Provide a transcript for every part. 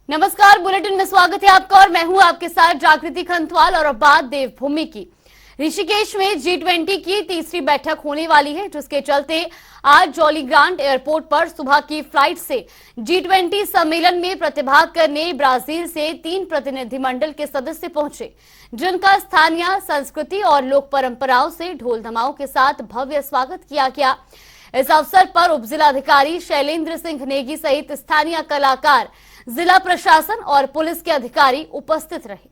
नमस्कार, बुलेटिन में स्वागत है आपका और मैं हूं आपके साथ जागृति खंतवाल। और अब बात देवभूमि की। ऋषिकेश में G20 की तीसरी बैठक होने वाली है, जिसके चलते आज जॉली ग्रांट एयरपोर्ट पर सुबह की फ्लाइट से G20 सम्मेलन में प्रतिभाग करने ब्राजील से 3 प्रतिनिधिमंडल के सदस्य पहुंचे, जिनका स्थानीय संस्कृति और लोक परंपराओं से ढोल धमाओं के साथ भव्य स्वागत किया गया। इस अवसर पर उप जिलाधिकारी शैलेंद्र सिंह नेगी सहित स्थानीय कलाकार, जिला प्रशासन और पुलिस के अधिकारी उपस्थित रहे।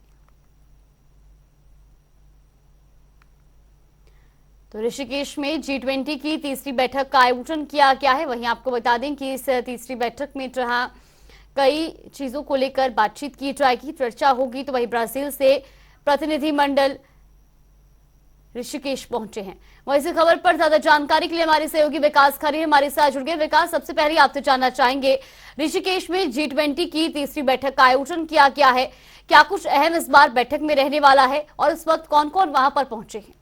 तो ऋषिकेश में G20 की तीसरी बैठक का आयोजन किया गया है। वहीं आपको बता दें कि इस तीसरी बैठक में जहां कई चीजों को लेकर बातचीत की जाएगी, चर्चा होगी, तो वहीं ब्राजील से प्रतिनिधिमंडल ऋषिकेश पहुंचे हैं। वहीं इस खबर पर ज्यादा जानकारी के लिए हमारे सहयोगी विकास खरे हमारे साथ जुड़ गए। विकास, सबसे पहले आपसे जानना चाहेंगे, ऋषिकेश में G20 की तीसरी बैठक का आयोजन किया गया है, क्या कुछ अहम इस बार बैठक में रहने वाला है और इस वक्त कौन कौन वहां पर पहुंचे हैं?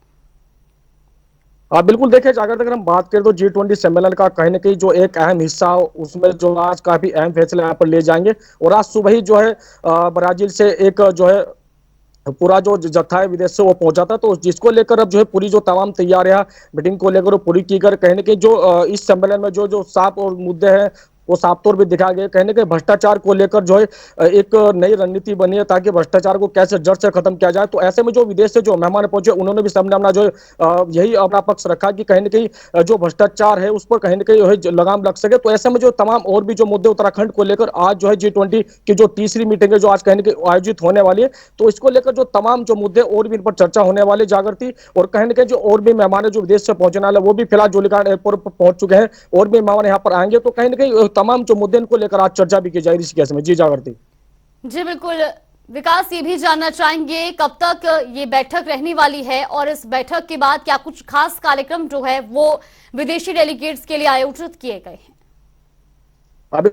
बिल्कुल देखिए, अगर हम बात करें तो G20 सम्मेलन का कहीं ना कहीं जो एक अहम हिस्सा उसमें जो आज काफी अहम फैसले यहाँ पर ले जाएंगे। और आज सुबह ही जो है ब्राजील से एक जो है पूरा जो जत्था है विदेश से वो पहुंचा था, तो जिसको लेकर अब जो है पूरी जो तमाम तैयारियां मीटिंग को लेकर वो पूरी की कर कहीं ना कहीं जो इस सम्मेलन में जो जो साफ और मुद्दे हैं वो साफ तौर पे दिखा गए। कहने के भ्रष्टाचार को लेकर जो है एक नई रणनीति बनी है ताकि भ्रष्टाचार को कैसे जड़ से खत्म किया जाए। तो ऐसे में जो विदेश से जो मेहमान पहुंचे उन्होंने भी सामने अपना जो यही अपना पक्ष रखा कि कहीं ना कहीं जो भ्रष्टाचार है उस पर कहीं ना कहीं लगाम लग सके। तो ऐसे में जो तमाम और भी जो मुद्दे उत्तराखंड को लेकर आज जो है G20 की जो तीसरी मीटिंग है जो आज कहने के आयोजित होने वाली है, तो इसको लेकर जो तमाम जो मुद्दे और भी इन पर चर्चा होने वाली जागृति। और कहीं ना कहीं जो और भी मेहमान है जो विदेश से पहुंचने वाले वो भी फिलहाल जोलीग्रांट एयरपोर्ट पर पहुंच चुके हैं और भी मेहमान यहाँ पर आएंगे। तो कहीं ना कहीं तमाम जो मुद्दे इनको लेकर आज चर्चा भी की जाएगी ऋषिकेश में। जी जागृति। जी बिल्कुल विकास, ये भी जानना चाहेंगे कब तक ये बैठक रहने वाली है और इस बैठक के बाद क्या कुछ खास कार्यक्रम जो है वो विदेशी डेलीगेट्स के लिए आयोजित किए गए हैं? अभी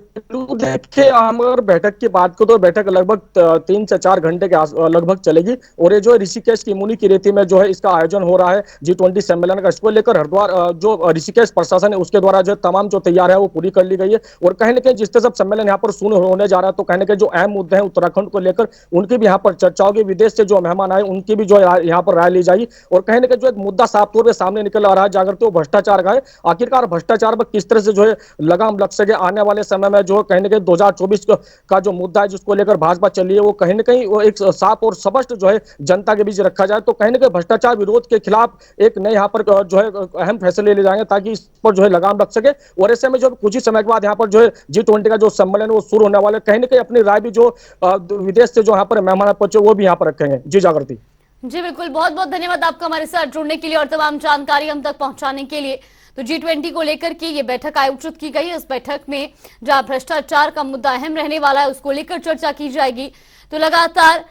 देखिए, हम अगर बैठक की बात करें तो बैठक लगभग 3 से 4 घंटे के लगभग चलेगी। और ये जो है ऋषिकेश की मुनि की रेती में जो है इसका आयोजन हो रहा है G20 सम्मेलन का। इसको लेकर हरिद्वार जो ऋषिकेश प्रशासन है उसके द्वारा जो तमाम जो तैयार है वो पूरी कर ली गई है। और कहीं ना कहीं जिस तरह सम्मेलन यहाँ पर शुरू होने जा रहा है, तो कहने के जो अहम मुद्दे हैं उत्तराखंड को लेकर उनकी भी यहाँ पर चर्चा होगी। विदेश से जो मेहमान आए उनकी भी जो यहाँ पर राय ली जाएगी। और कहने के जो एक मुद्दा साफ तौर पर सामने निकल आ रहा है जागृति, वो भ्रष्टाचार का है। आखिरकार भ्रष्टाचार पर किस तरह से जो है लगाम लग सके आने वाले समय में। जो कहीं ना कहीं 2024 का जो मुद्दा है जिसको लेकर भाजपा चल रही है वो कहीं ना कहीं वो एक साफ और स्पष्ट जो है जनता के बीच रखा जाए। तो कहीं ना कहीं भ्रष्टाचार विरोध के खिलाफ एक नए यहाँ पर जो है अहम फैसले ले जाएंगे ताकि इस पर जो है लगाम लग सके। और ऐसे में जो कुछ ही समय के बाद यहाँ पर जो है G20 का जो सम्मेलन वो शुरू होने वाला है, कहीं ना कहीं अपनी राय भी जो विदेश से जो यहाँ पर मेहमान पहुंचे वो भी यहाँ पर रखेंगे। जी जागृति। जी बिल्कुल, बहुत बहुत धन्यवाद आपका हमारे साथ जुड़ने के लिए और तमाम जानकारी हम तक पहुंचाने के लिए। तो G20 को लेकर के ये बैठक आयोजित की गई। इस बैठक में जहां भ्रष्टाचार का मुद्दा अहम रहने वाला है उसको लेकर चर्चा की जाएगी। तो लगातार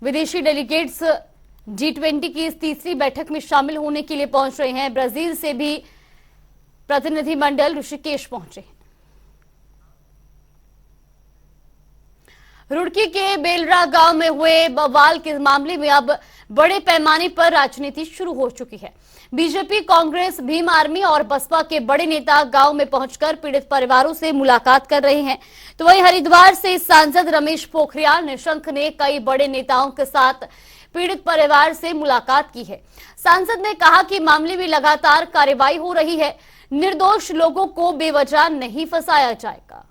विदेशी डेलीगेट्स G20 की इस तीसरी बैठक में शामिल होने के लिए पहुंच रहे हैं। ब्राजील से भी प्रतिनिधिमंडल ऋषिकेश पहुंचे। रुड़की के बेलरा गांव में हुए बवाल के मामले में अब बड़े पैमाने पर राजनीति शुरू हो चुकी है। बीजेपी, कांग्रेस, भीम आर्मी और बसपा के बड़े नेता गांव में पहुंचकर पीड़ित परिवारों से मुलाकात कर रहे हैं। तो वहीं हरिद्वार से सांसद रमेश पोखरियाल निशंक ने कई बड़े नेताओं के साथ पीड़ित परिवार से मुलाकात की है। सांसद ने कहा कि मामले में लगातार कार्रवाई हो रही है, निर्दोष लोगों को बेवजह नहीं फंसाया जाएगा।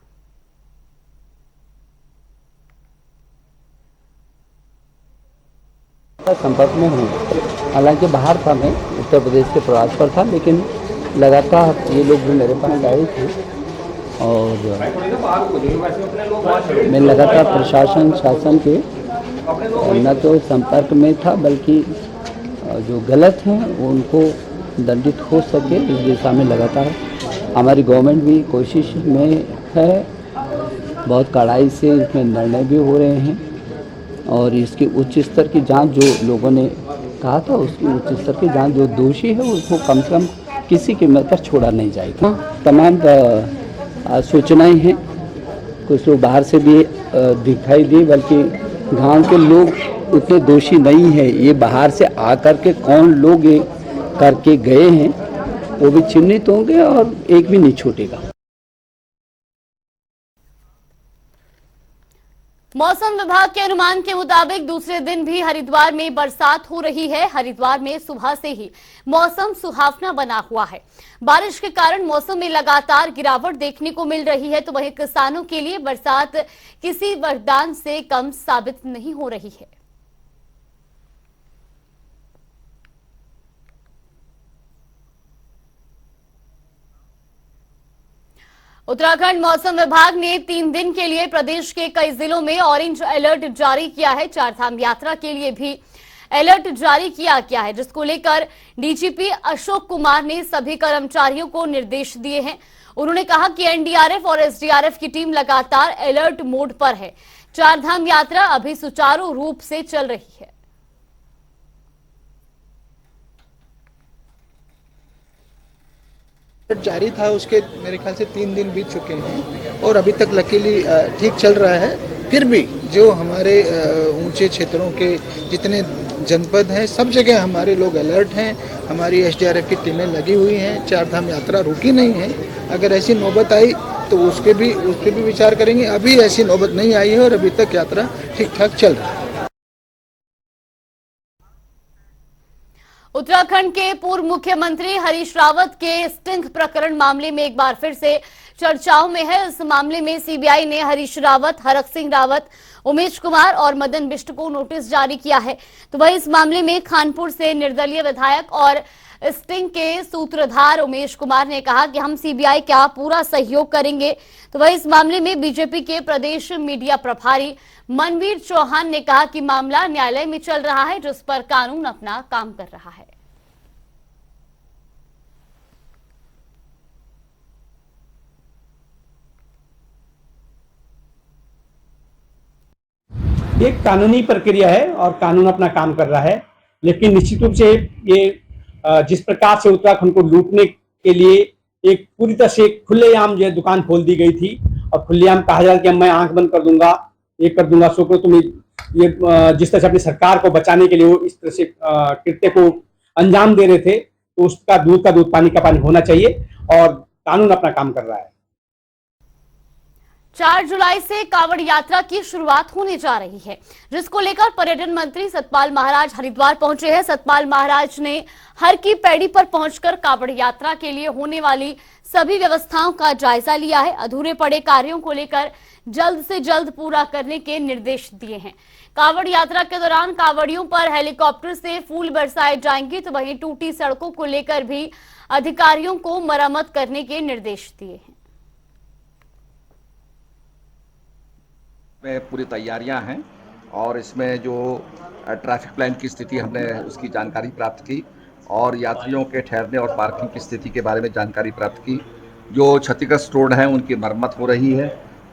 संपर्क में हूँ, हालांकि बाहर था, मैं उत्तर प्रदेश के प्रवास पर था, लेकिन लगातार ये लोग भी मेरे पास आए थे और मैं लगातार प्रशासन शासन के न तो संपर्क में था बल्कि जो गलत हैं उनको दंडित हो सके इस दिशा में लगातार हमारी गवर्नमेंट भी कोशिश में है। बहुत कड़ाई से इसमें निर्णय भी हो रहे हैं और इसकी उच्च स्तर की जांच, जो लोगों ने कहा था उसकी उच्च स्तर की जांच, जो दोषी है उसको कम से कम किसी कीमत पर छोड़ा नहीं जाएगा। तमाम सूचनाएं हैं, कुछ लोग बाहर से भी दिखाई दी, बल्कि गांव के लोग उतने दोषी नहीं है। ये बाहर से आकर के कौन लोग ये करके गए हैं वो भी चिन्हित होंगे और एक भी नहीं छूटेगा। मौसम विभाग के अनुमान के मुताबिक दूसरे दिन भी हरिद्वार में बरसात हो रही है। हरिद्वार में सुबह से ही मौसम सुहावना बना हुआ है। बारिश के कारण मौसम में लगातार गिरावट देखने को मिल रही है, तो वहीं किसानों के लिए बरसात किसी वरदान से कम साबित नहीं हो रही है। उत्तराखंड मौसम विभाग ने 3 दिन के लिए प्रदेश के कई जिलों में ऑरेंज अलर्ट जारी किया है। चारधाम यात्रा के लिए भी अलर्ट जारी किया गया है, जिसको लेकर डीजीपी अशोक कुमार ने सभी कर्मचारियों को निर्देश दिए हैं। उन्होंने कहा कि एनडीआरएफ और एसडीआरएफ की टीम लगातार अलर्ट मोड पर है। चारधाम यात्रा अभी सुचारू रूप से चल रही है। जारी था, उसके मेरे ख्याल से 3 दिन बीत चुके हैं और अभी तक लकीली ठीक चल रहा है। फिर भी जो हमारे ऊंचे क्षेत्रों के जितने जनपद हैं, सब जगह हमारे लोग अलर्ट हैं। हमारी एसडीआरएफ की टीमें लगी हुई हैं। चारधाम यात्रा रुकी नहीं है। अगर ऐसी नौबत आई तो उस पर भी विचार करेंगे। अभी ऐसी नौबत नहीं आई है और अभी तक यात्रा ठीक ठाक चल रही है। उत्तराखंड के पूर्व मुख्यमंत्री हरीश रावत के स्टिंग प्रकरण मामले में एक बार फिर से चर्चाओं में है। इस मामले में सीबीआई ने हरीश रावत, हरक सिंह रावत, उमेश कुमार और मदन बिष्ट को नोटिस जारी किया है। तो वही इस मामले में खानपुर से निर्दलीय विधायक और स्टिंग के सूत्रधार उमेश कुमार ने कहा कि हम सीबीआई का पूरा सहयोग करेंगे। तो वही इस मामले में बीजेपी के प्रदेश मीडिया प्रभारी मनवीर चौहान ने कहा कि मामला न्यायालय में चल रहा है, जिस पर कानून अपना काम कर रहा है। एक कानूनी प्रक्रिया है और कानून अपना काम कर रहा है, लेकिन निश्चित रूप से ये जिस प्रकार से उत्तराखंड को लूटने के लिए एक पूरी तरह से खुलेआम जो दुकान खोल दी गई थी और खुलेआम कहा जा रहा कि मैं आंख बंद कर दूंगा, ये कर दूंगा, सो करो, तुम ये जिस तरह से अपनी सरकार को बचाने के लिए वो इस तरह से कृत्य को अंजाम दे रहे थे, तो उसका दूध का दूध, पानी का पानी होना चाहिए और कानून अपना काम कर रहा है। 4 जुलाई से कांवड़ यात्रा की शुरुआत होने जा रही है, जिसको लेकर पर्यटन मंत्री सतपाल महाराज हरिद्वार पहुंचे हैं। सतपाल महाराज ने हर की पैड़ी पर पहुंचकर कांवड़ यात्रा के लिए होने वाली सभी व्यवस्थाओं का जायजा लिया है। अधूरे पड़े कार्यों को लेकर जल्द से जल्द पूरा करने के निर्देश दिए हैं। कांवड़ यात्रा के दौरान कांवड़ियों पर हेलीकॉप्टर से फूल बरसाए जाएंगे, तो वहीं टूटी सड़कों को लेकर भी अधिकारियों को मरम्मत करने के निर्देश दिए हैं। में पूरी तैयारियां हैं और इसमें जो ट्रैफिक प्लान की स्थिति हमने उसकी जानकारी प्राप्त की और यात्रियों के ठहरने और पार्किंग की स्थिति के बारे में जानकारी प्राप्त की। जो क्षतिग्रस्त रोड हैं उनकी मरम्मत हो रही है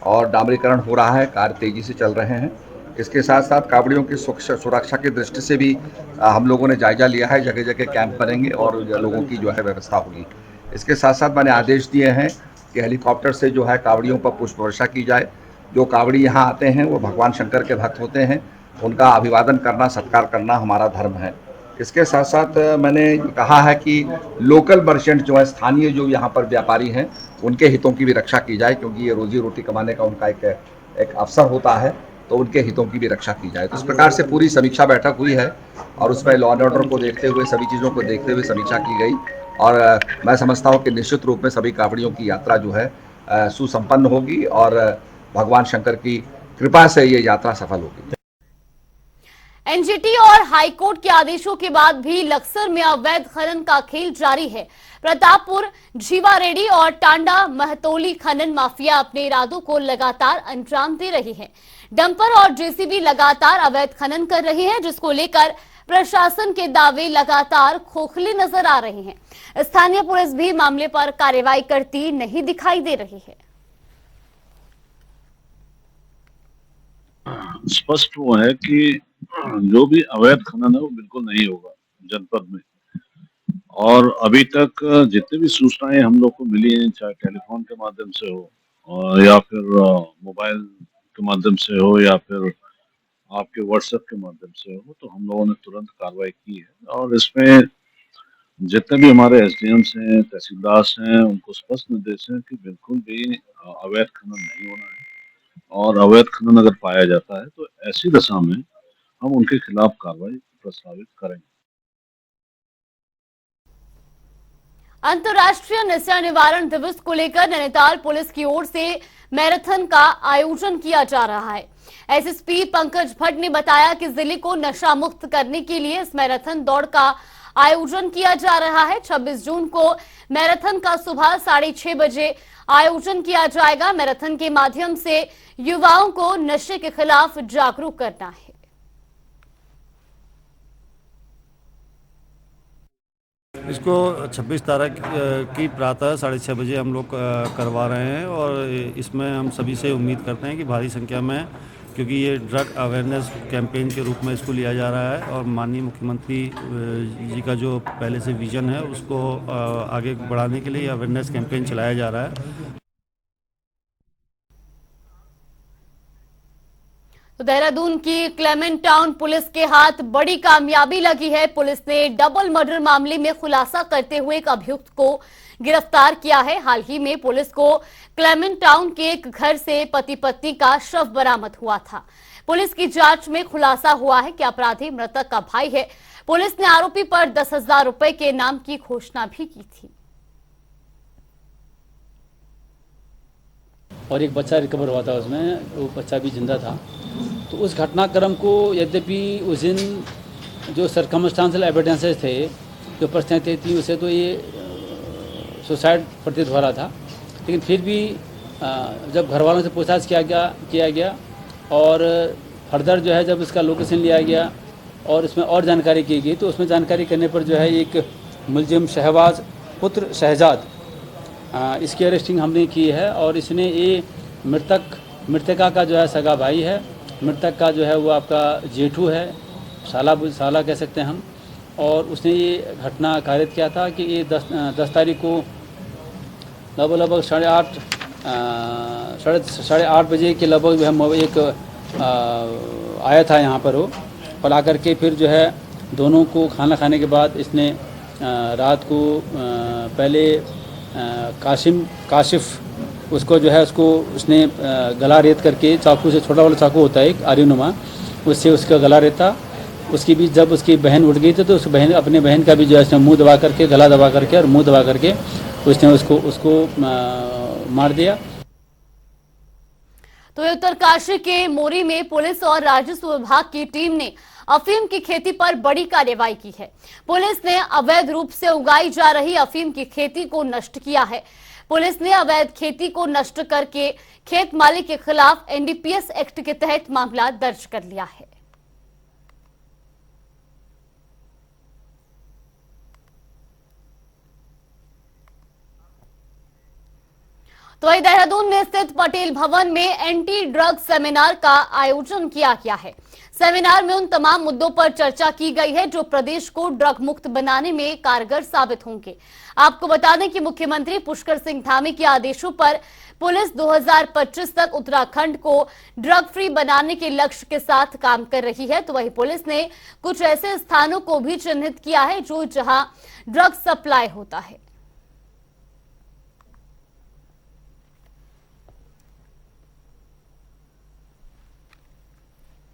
और डामरीकरण हो रहा है, कार्य तेजी से चल रहे हैं। इसके साथ साथ कांवड़ियों की सुरक्षा की दृष्टि से भी हम लोगों ने जायजा लिया है। जगह जगह कैंप बनेंगे और लोगों की जो है व्यवस्था होगी। इसके साथ साथ मैंने आदेश दिए हैं कि हेलीकॉप्टर से जो है कांवड़ियों पर पुष्प वर्षा की जाए। जो कांवड़ी यहाँ आते हैं वो भगवान शंकर के भक्त होते हैं, उनका अभिवादन करना, सत्कार करना हमारा धर्म है। इसके साथ साथ मैंने कहा है कि लोकल मर्चेंट जो है, स्थानीय जो यहाँ पर व्यापारी हैं, उनके हितों की भी रक्षा की जाए, क्योंकि ये रोजी रोटी कमाने का उनका एक अवसर होता है, तो उनके हितों की भी रक्षा की जाए। तो इस प्रकार से पूरी समीक्षा बैठक हुई है और उसमें लॉ एंड ऑर्डर को देखते हुए, सभी चीज़ों को देखते हुए समीक्षा की गई और मैं समझता हूँ कि निश्चित रूप में सभी कांवड़ियों की यात्रा जो है सुसंपन्न होगी और भगवान शंकर की कृपा से ये यात्रा सफल होगी। एनजीटी और हाईकोर्ट के आदेशों के बाद भी लक्सर में अवैध खनन का खेल जारी है। प्रतापपुर, झीवारेडी और टांडा महतोली खनन माफिया अपने इरादों को लगातार अंजाम दे रही है। डंपर और जेसीबी लगातार अवैध खनन कर रहे हैं, जिसको लेकर प्रशासन के दावे लगातार खोखले नजर आ रहे हैं। स्थानीय पुलिस भी मामले पर कार्रवाई करती नहीं दिखाई दे रही है। स्पष्ट वो है कि जो भी अवैध खनन है वो बिल्कुल नहीं होगा जनपद में। और अभी तक जितनी भी सूचनाएं हम लोग को मिली हैं, चाहे टेलीफोन के माध्यम से हो या फिर मोबाइल के माध्यम से हो या फिर आपके व्हाट्सएप के माध्यम से हो, तो हम लोगों ने तुरंत कार्रवाई की है। और इसमें जितने भी हमारे एसडीएम्स हैं, तहसीलदार हैं, उनको स्पष्ट निर्देश है कि बिल्कुल भी अवैध खनन नहीं होना है और अवैध खनन अगर पाया जाता है तो ऐसी दशा में हम उनके खिलाफ कार्रवाई प्रस्तावित करेंगे। अंतर्राष्ट्रीय नशा निवारण दिवस को लेकर नैनीताल पुलिस की ओर से मैराथन का आयोजन किया जा रहा है। एसएसपी पंकज भट्ट ने बताया कि जिले को नशा मुक्त करने के लिए इस मैराथन दौड़ का आयोजन किया जा रहा है। 26 जून को मैराथन का सुबह 6:30 बजे आयोजन किया जाएगा। मैराथन के माध्यम से युवाओं को नशे के खिलाफ जागरूक करना है। इसको 26 तारीख की प्रातः 6:30 बजे हम लोग करवा रहे हैं और इसमें हम सभी से उम्मीद करते हैं कि भारी संख्या में, क्योंकि ये ड्रग अवेयरनेस कैंपेन के रूप में इसको लिया जा रहा है और माननीय मुख्यमंत्री जी का जो पहले से विजन है उसको आगे बढ़ाने के लिए अवेयरनेस कैंपेन चलाया जा रहा है। तो देहरादून की क्लेमेंट टाउन पुलिस के हाथ बड़ी कामयाबी लगी है। पुलिस ने डबल मर्डर मामले में खुलासा करते हुए एक अभियुक्त को गिरफ्तार किया है। हाल ही में पुलिस को क्लेमेंट टाउन के एक घर से पति पत्नी का शव बरामद हुआ था। पुलिस की जांच में खुलासा हुआ है कि अपराधी मृतक का भाई है। पुलिस ने आरोपी पर 10,000 रुपए के इनाम की घोषणा भी की थी। और एक बच्चा रिकवर हुआ था, उसमें वो बच्चा भी जिंदा था। तो उस घटनाक्रम को, यद्यपि उस दिन जो सर्कमस्टांशियल एविडेंसेस थे, जो परिस्थितियाँ थी, उसे तो ये सुसाइड प्रतीत हो रहा था, लेकिन फिर भी जब घर वालों से पूछताछ किया गया और फर्दर जो है जब इसका लोकेशन लिया गया और इसमें और जानकारी की गई, तो उसमें जानकारी करने पर जो है एक मुलजिम शहबाज पुत्र शहजाद, इसकी अरेस्टिंग हमने की है। और इसने ये मृतका का जो है सगा भाई है, मृतक का जो है वो आपका जेठू है, साला कह सकते हैं हम। और उसने ये घटना कारित किया था कि ये 10 तारीख को लगभग 8:30 बजे के लगभग हम एक आया था यहाँ पर वो, और आकर के फिर जो है दोनों को खाना खाने के बाद इसने रात को पहले काशिफ उसको जो है उसने गला रेत करके चाकू से, छोटा वाला चाकू होता है एक आर्यनुमा, उससे उसका गला रेता। उसकी भी जब उसकी बहन उठ गई थी तो उस अपने बहन का भी जो है उसने मुंह दबा करके, गला दबा करके और मुंह दबा करके उसने उसको मार दिया। तो उत्तरकाशी के मोरी में पुलिस और राजस्व विभाग की टीम ने अफीम की खेती पर बड़ी कार्रवाई की है। पुलिस ने अवैध रूप से उगाई जा रही अफीम की खेती को नष्ट किया है। पुलिस ने अवैध खेती को नष्ट करके खेत मालिक के खिलाफ एनडीपीएस एक्ट के तहत मामला दर्ज कर लिया है। तो वही देहरादून में स्थित पटेल भवन में एंटी ड्रग सेमिनार का आयोजन किया गया है। सेमिनार में उन तमाम मुद्दों पर चर्चा की गई है जो प्रदेश को ड्रग मुक्त बनाने में कारगर साबित होंगे। आपको बता दें कि मुख्यमंत्री पुष्कर सिंह धामी के आदेशों पर पुलिस 2025 तक उत्तराखंड को ड्रग फ्री बनाने के लक्ष्य के साथ काम कर रही है। तो वही पुलिस ने कुछ ऐसे स्थानों को भी चिन्हित किया है जहां ड्रग सप्लाई होता है।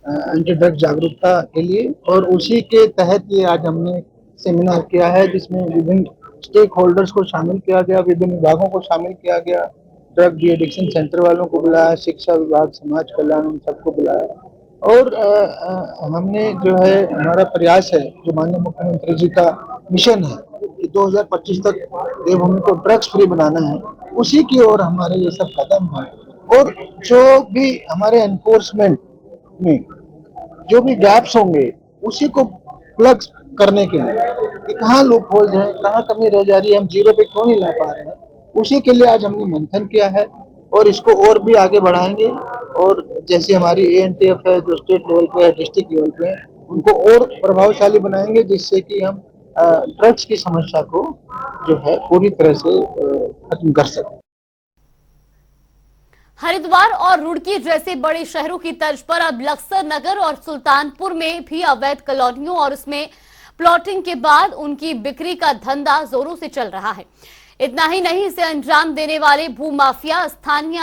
एंटी ड्रग जागरूकता के लिए, और उसी के तहत ये आज हमने सेमिनार किया है जिसमें विभिन्न स्टेक होल्डर्स को शामिल किया गया, विभिन्न विभागों को शामिल किया गया, ड्रग डी एडिक्शन सेंटर वालों को बुलाया, शिक्षा विभाग, समाज कल्याण, उन सबको बुलाया। और हमने जो है हमारा प्रयास है, जो माननीय मुख्यमंत्री जी का मिशन है कि 2025 तक देवभूमि को ड्रग्स फ्री बनाना है, उसी की ओर हमारे ये सब कदम है। और जो भी हमारे एनफोर्समेंट में जो भी गैप्स होंगे उसी को प्लग करने के लिए कि कहाँ लूप होल्स हैं, कहाँ कमी रह जा रही है, हम जीरो पे क्यों नहीं ला पा रहे हैं, उसी के लिए आज हमने मंथन किया है और इसको और भी आगे बढ़ाएंगे। और जैसे हमारी एएनटीएफ है जो स्टेट लेवल पे है, डिस्ट्रिक्ट लेवल पे है, उनको और प्रभावशाली बनाएंगे जिससे कि हम ड्रग्स की समस्या को जो है पूरी तरह से खत्म कर सकें। हरिद्वार और रुड़की जैसे बड़े शहरों की तर्ज पर अब लक्सर नगर और सुल्तानपुर में भी अवैध कॉलोनियों और उसमें प्लॉटिंग के बाद उनकी बिक्री का धंधा जोरों से चल रहा है। इतना ही नहीं, इसे अंजाम देने वाले भूमाफिया स्थानीय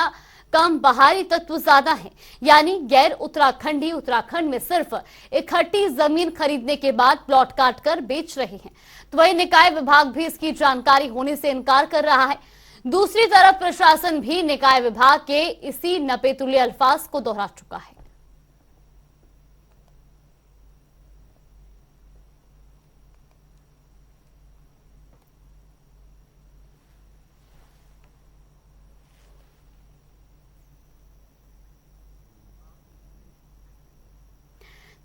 कम बाहरी तत्व ज्यादा हैं, यानी गैर उत्तराखंडी उत्तराखंड में सिर्फ इकट्ठी जमीन खरीदने के बाद प्लॉट काटकर बेच रहे हैं। तो वही निकाय विभाग भी इसकी जानकारी होने से इनकार कर रहा है। दूसरी तरफ प्रशासन भी निकाय विभाग के इसी नपेतुले अल्फाज को दोहरा चुका है।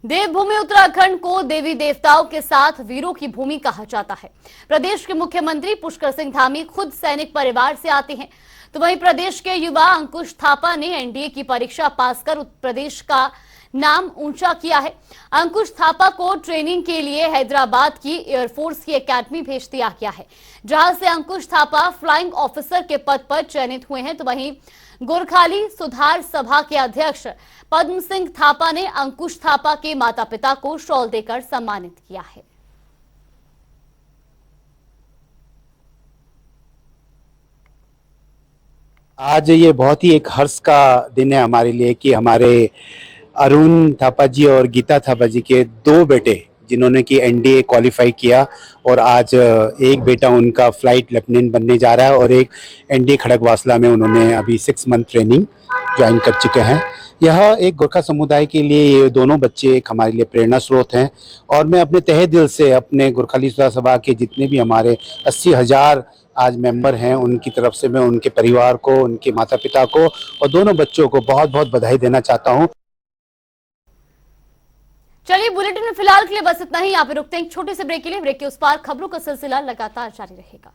देवभूमि उत्तराखंड को देवी देवताओं के साथ वीरों की भूमि कहा जाता है। प्रदेश के मुख्यमंत्री पुष्कर सिंह धामी खुद सैनिक परिवार से आते हैं। तो वहीं प्रदेश के युवा अंकुश थापा ने एनडीए की परीक्षा पास कर उत्तर प्रदेश का नाम ऊंचा किया है। अंकुश थापा को ट्रेनिंग के लिए हैदराबाद की एयरफोर्स की एकेडमी भेज दिया गया है, जहां से अंकुश थापा फ्लाइंग ऑफिसर के पद पर चयनित हुए हैं। तो वहीं गोरखाली सुधार सभा के अध्यक्ष पद्म सिंह थापा ने अंकुश थापा के माता पिता को शॉल देकर सम्मानित किया है। आज ये बहुत ही एक हर्ष का दिन है हमारे लिए कि हमारे अरुण थापा जी और गीता थापा जी के दो बेटे जिन्होंने कि एनडीए क्वालिफाई किया और आज एक बेटा उनका फ्लाइट लेफ्टिनेंट बनने जा रहा है और एक एनडीए खड़गवासला में उन्होंने अभी 6 मंथ ट्रेनिंग ज्वाइन कर चुके हैं। यह एक गोरखा समुदाय के लिए ये दोनों बच्चे एक हमारे लिए प्रेरणा स्रोत हैं और मैं अपने तहे दिल से अपने गोरखाली सुधार सभा के जितने भी हमारे 80,000 आज मेंबर हैं उनकी तरफ से मैं उनके परिवार को, उनके माता पिता को और दोनों बच्चों को बहुत बहुत बधाई देना चाहता हूँ। चलिए बुलेटिन में फिलहाल के लिए बस इतना ही। यहाँ पे रुकते हैं एक छोटे से ब्रेक के लिए। ब्रेक के उस पार खबरों का सिलसिला लगातार जारी रहेगा।